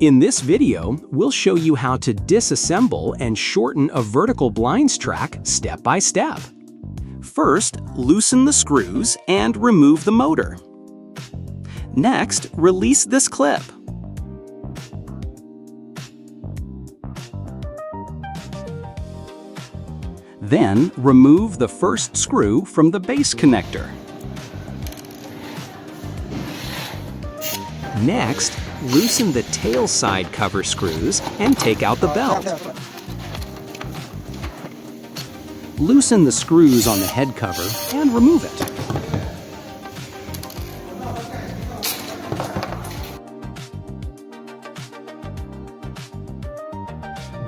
In this video, we'll show you how to disassemble and shorten a vertical blinds track step by step. First, loosen the screws and remove the motor. Next, release this clip. Then, remove the first screw from the base connector. Next, loosen the tail side cover screws and take out the belt. Loosen the screws on the head cover and remove it.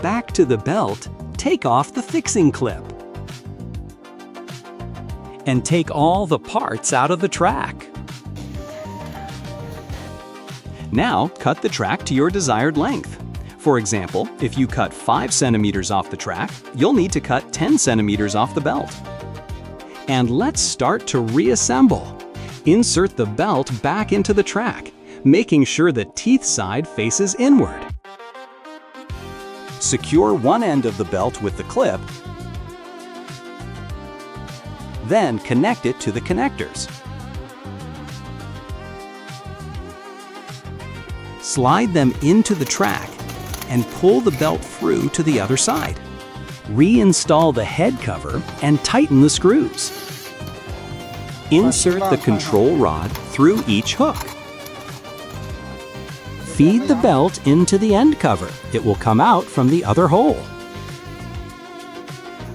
Back to the belt, take off the fixing clip. And take all the parts out of the track. Now, cut the track to your desired length. For example, if you cut 5 centimeters off the track, you'll need to cut 10 centimeters off the belt. And let's start to reassemble. Insert the belt back into the track, making sure the teeth side faces inward. Secure one end of the belt with the clip, then connect it to the connectors. Slide them into the track and pull the belt through to the other side. Reinstall the head cover and tighten the screws. Insert the control rod through each hook. Feed the belt into the end cover. It will come out from the other hole.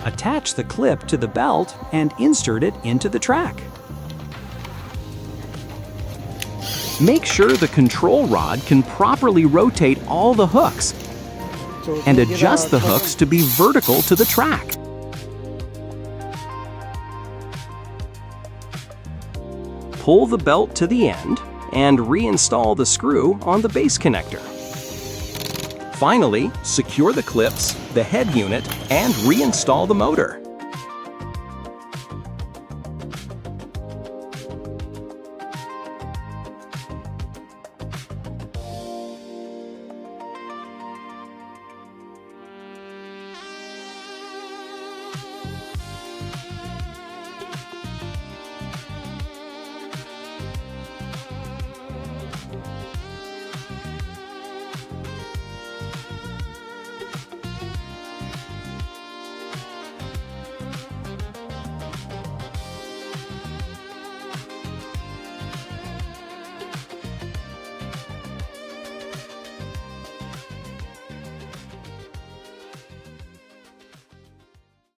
Attach the clip to the belt and insert it into the track. Make sure the control rod can properly rotate all the hooks and adjust the hooks to be vertical to the track. Pull the belt to the end and reinstall the screw on the base connector. Finally, secure the clips, the head unit, and reinstall the motor.